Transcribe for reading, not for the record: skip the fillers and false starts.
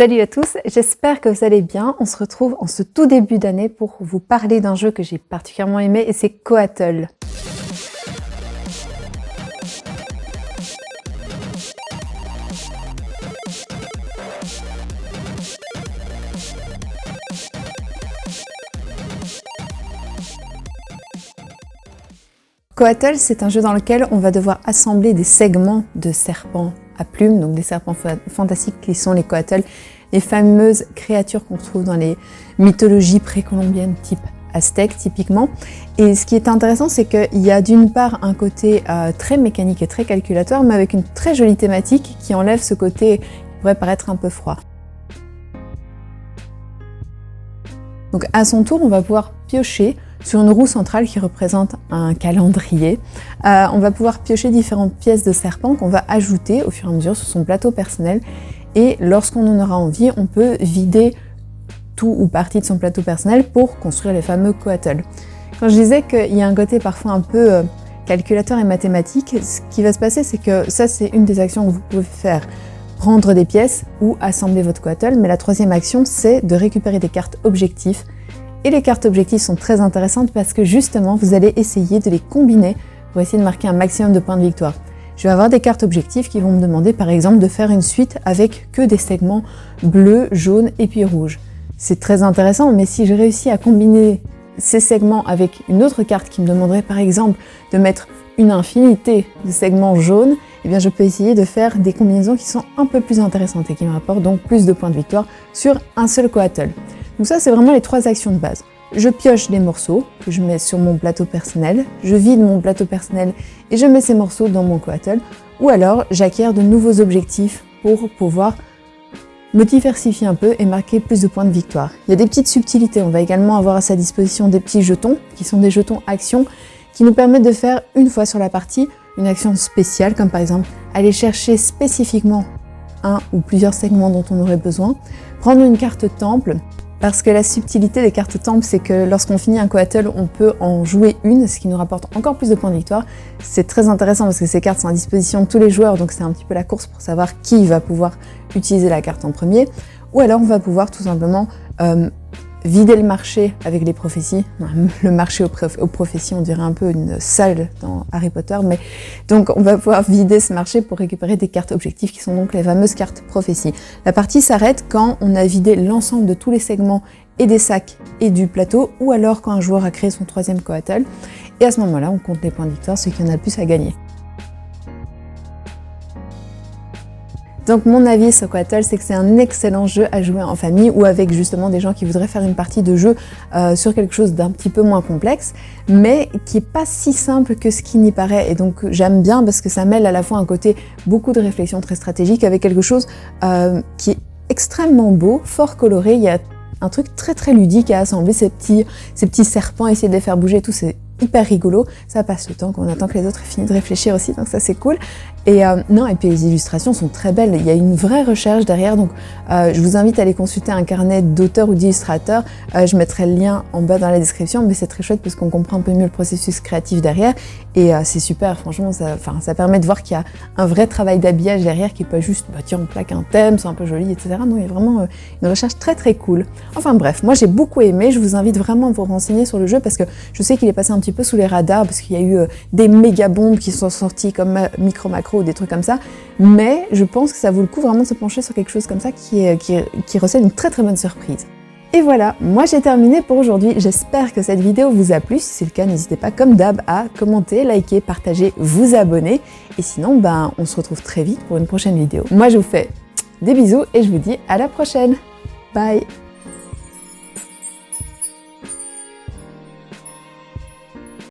Salut à tous, j'espère que vous allez bien. On se retrouve en ce tout début d'année pour vous parler d'un jeu que j'ai particulièrement aimé et c'est Coatl. Coatl, c'est un jeu dans lequel on va devoir assembler des segments de serpents à plumes, donc des serpents fantastiques qui sont les Coatl, les fameuses créatures qu'on retrouve dans les mythologies précolombiennes type aztèque typiquement. Et ce qui est intéressant, c'est qu'il y a d'une part un côté très mécanique et très calculatoire, mais avec une très jolie thématique qui enlève ce côté qui pourrait paraître un peu froid. Donc à son tour, on va pouvoir piocher sur une roue centrale qui représente un calendrier. On va pouvoir piocher différentes pièces de serpent qu'on va ajouter au fur et à mesure sur son plateau personnel. Et lorsqu'on en aura envie, on peut vider tout ou partie de son plateau personnel pour construire les fameux Coatl. Quand je disais qu'il y a un côté parfois un peu calculateur et mathématique, ce qui va se passer, c'est que ça, c'est une des actions que vous pouvez faire. Prendre des pièces ou assembler votre Coatl. Mais la troisième action, c'est de récupérer des cartes objectifs. Et les cartes objectifs sont très intéressantes parce que justement, vous allez essayer de les combiner pour essayer de marquer un maximum de points de victoire. Je vais avoir des cartes objectifs qui vont me demander par exemple de faire une suite avec que des segments bleus, jaunes et puis rouges. C'est très intéressant, mais si je réussis à combiner ces segments avec une autre carte qui me demanderait par exemple de mettre une infinité de segments jaunes, eh bien je peux essayer de faire des combinaisons qui sont un peu plus intéressantes et qui me rapportent donc plus de points de victoire sur un seul Coatl. Donc ça, c'est vraiment les trois actions de base. Je pioche des morceaux que je mets sur mon plateau personnel, je vide mon plateau personnel et je mets ces morceaux dans mon Coatl, ou alors j'acquiers de nouveaux objectifs pour pouvoir me diversifier un peu et marquer plus de points de victoire. Il y a des petites subtilités, on va également avoir à sa disposition des petits jetons, qui sont des jetons actions, qui nous permettent de faire une fois sur la partie une action spéciale, comme par exemple aller chercher spécifiquement un ou plusieurs segments dont on aurait besoin, prendre une carte temple, parce que la subtilité des cartes temple, c'est que lorsqu'on finit un Coatl, on peut en jouer une, ce qui nous rapporte encore plus de points de victoire. C'est très intéressant parce que ces cartes sont à disposition de tous les joueurs, donc c'est un petit peu la course pour savoir qui va pouvoir utiliser la carte en premier. Ou alors on va pouvoir tout simplement vider le marché avec les prophéties. Le marché aux prophéties, on dirait un peu une salle dans Harry Potter, mais donc on va pouvoir vider ce marché pour récupérer des cartes objectifs qui sont donc les fameuses cartes prophéties. La partie s'arrête quand on a vidé l'ensemble de tous les segments et des sacs et du plateau, ou alors quand un joueur a créé son troisième Coatl, et à ce moment-là, on compte les points de victoire, ceux qui en a le plus à gagner. Donc mon avis sur Coatl, c'est que c'est un excellent jeu à jouer en famille ou avec justement des gens qui voudraient faire une partie de jeu sur quelque chose d'un petit peu moins complexe, mais qui est pas si simple que ce qui n'y paraît. Et donc j'aime bien parce que ça mêle à la fois un côté beaucoup de réflexion très stratégique avec quelque chose qui est extrêmement beau, fort coloré. Il y a un truc très très ludique à assembler ces petits serpents, essayer de les faire bouger et tout, c'est hyper rigolo. Ça passe le temps qu'on attend que les autres aient fini de réfléchir aussi, donc ça c'est cool. Et et puis les illustrations sont très belles, il y a une vraie recherche derrière, donc je vous invite à aller consulter un carnet d'auteur ou d'illustrateur. Je mettrai le lien en bas dans la description, mais c'est très chouette parce qu'on comprend un peu mieux le processus créatif derrière, et c'est super, franchement, ça permet de voir qu'il y a un vrai travail d'habillage derrière, qui est pas juste, bah tiens, on plaque un thème, c'est un peu joli, etc. Non, il y a vraiment une recherche très très cool. Enfin bref, moi j'ai beaucoup aimé, je vous invite vraiment à vous renseigner sur le jeu, parce que je sais qu'il est passé un petit peu sous les radars, parce qu'il y a eu des méga bombes qui sont sorties comme Micro Macro ou des trucs comme ça, mais je pense que ça vaut le coup vraiment de se pencher sur quelque chose comme ça qui recèle une très très bonne surprise. Et voilà, moi j'ai terminé pour aujourd'hui, j'espère que cette vidéo vous a plu. Si c'est le cas, n'hésitez pas comme d'hab à commenter, liker, partager, vous abonner, et sinon on se retrouve très vite pour une prochaine vidéo. Moi je vous fais des bisous et je vous dis à la prochaine. Bye.